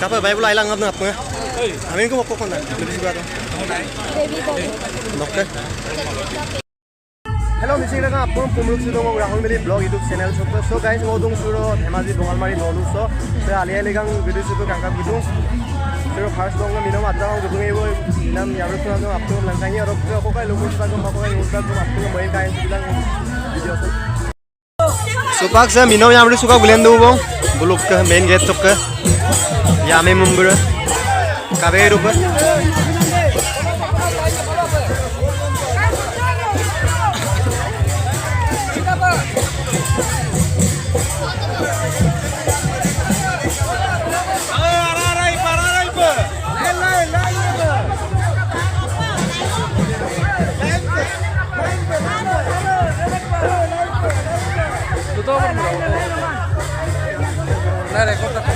Kapan bayi pula hilang apa apa? Amin ko kok na. Lebih juga tu. Dokter. Hello, misi kita apa pemulung sudah mau Rahul Meli blog YouTube channel so guys mau dong suruh Dhemaji Bongalmari nolu so saya alih legang video suruh kangkap gitu. Suruh first dong minum atau gitu ibu minum ya harus tuh apa langkahnya orang tuh aku kayak lumus tak aku kayak lumus tak aku main kayak bilang video tu. Supak saya minum yang harus suka bulan dulu bang. Buluk ke main gate cok ke. Ya me member. Kabe rupa. Nah, rekod tak.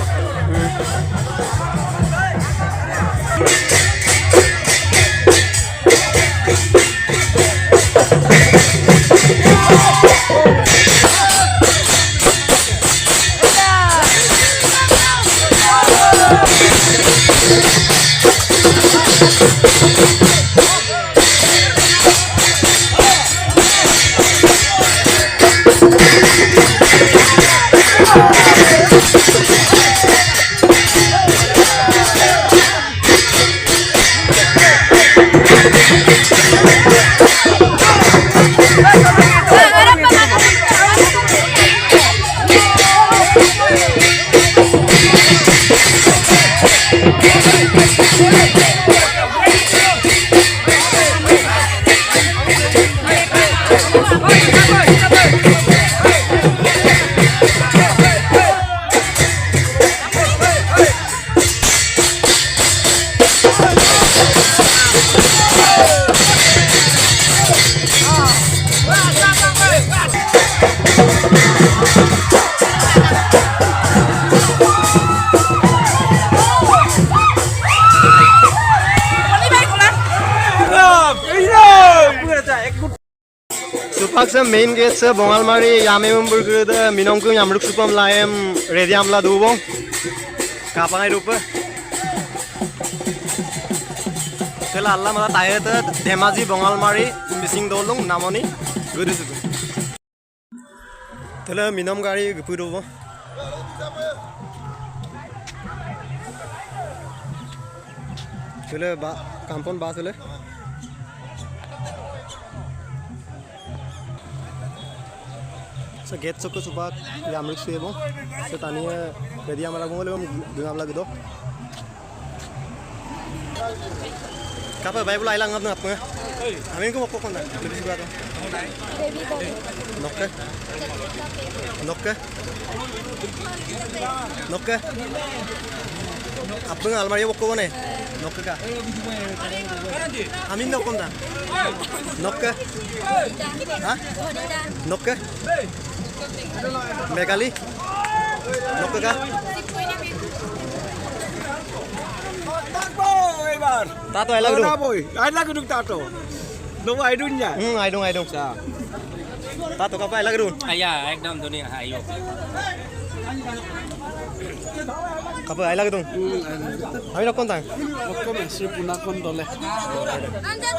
Supak se main gate se Bongalmari yame member ke minong ke yamruk supam laem ready amla dubong kapangai rupa tela Allah mala taye te Dhemaji Bongalmari missing dolong namoni gudu sudu tela minam gari gupu dubong tela ba kampon ba tela so gate sok subak yamruk sebo so tania ready amala gongole gam lagi do kapa bayi pula hilang apa amin ko kok na lebih juga tu nokke apa almari bokko bone nokke ka amin nokkon da nokke ha nokke Megali nokke ka tato ay lagu boy, ay lagu dong tato. No aidunnya. Aidung. Tato ka pa ay lagu dun. Ayah, ekdom dunia ayo. Ka pa ay lagu dun. Ami nokkon tang. Kok masih punak kontole. Ada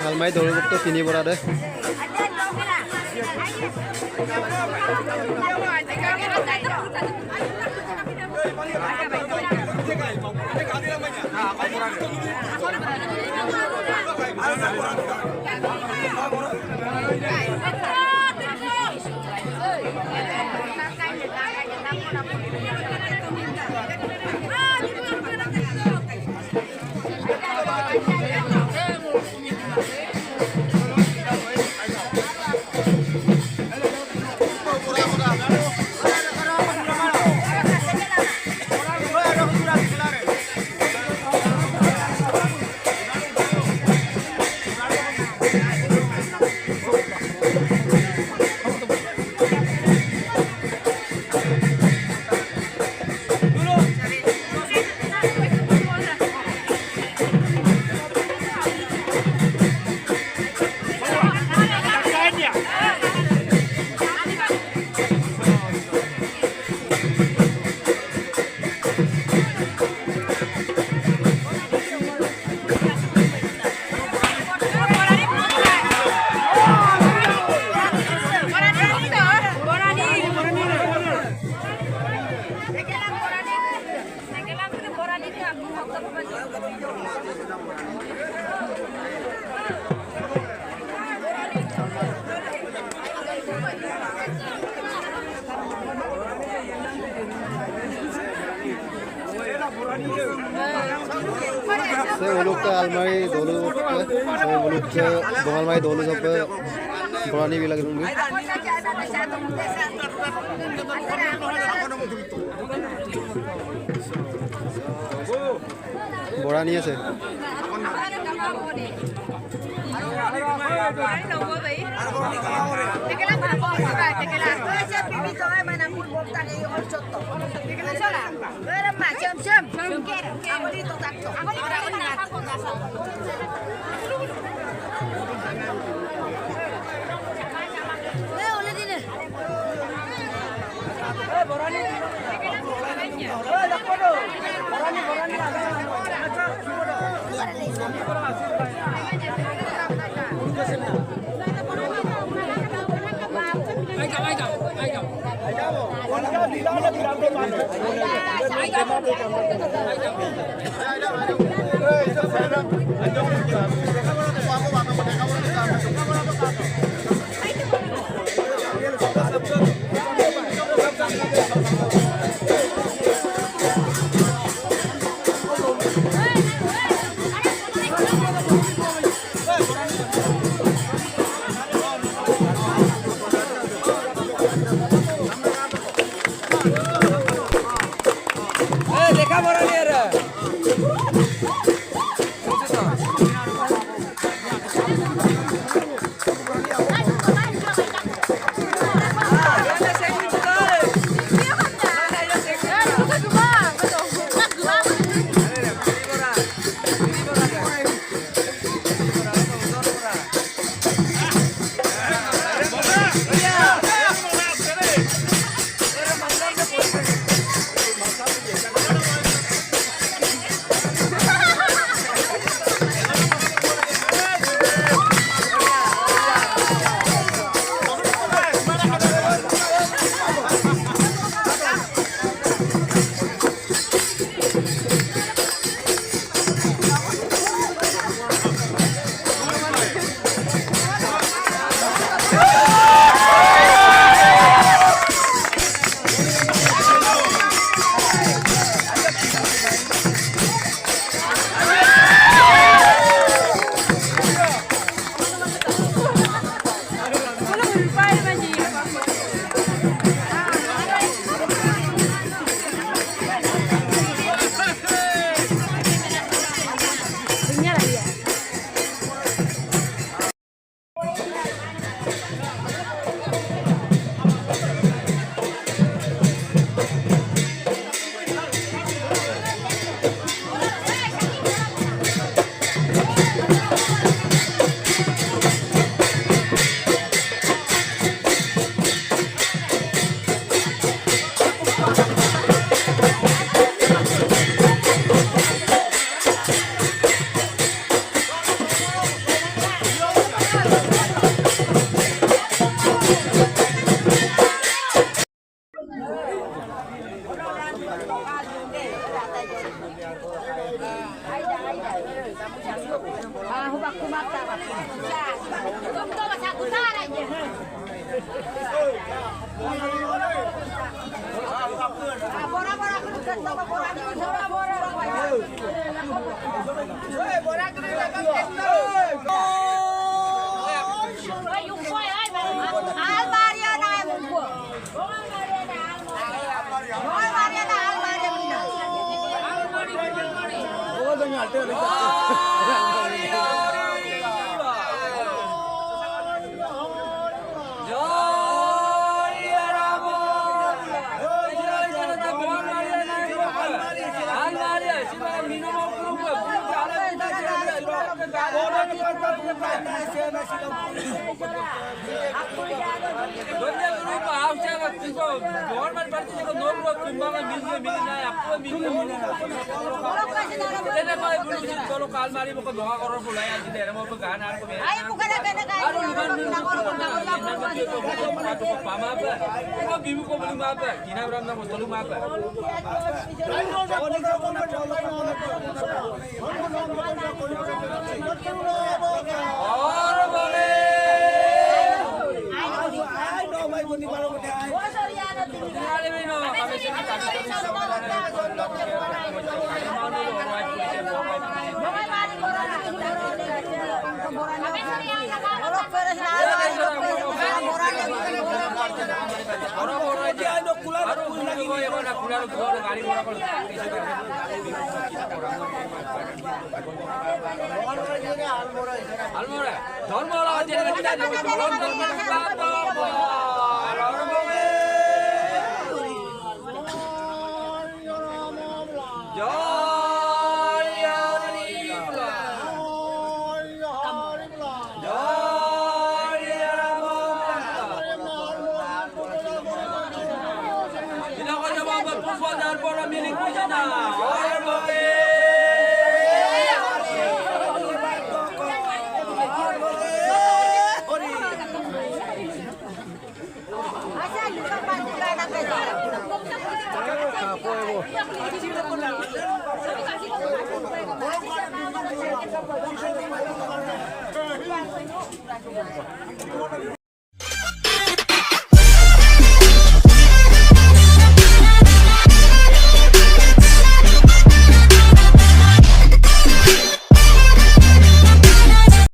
Halmai dolu waktu sini berada. Saya uluk ke almari dolu, saya uluk ke almari dolu sampai berani bilang dulu. Berani ya saya.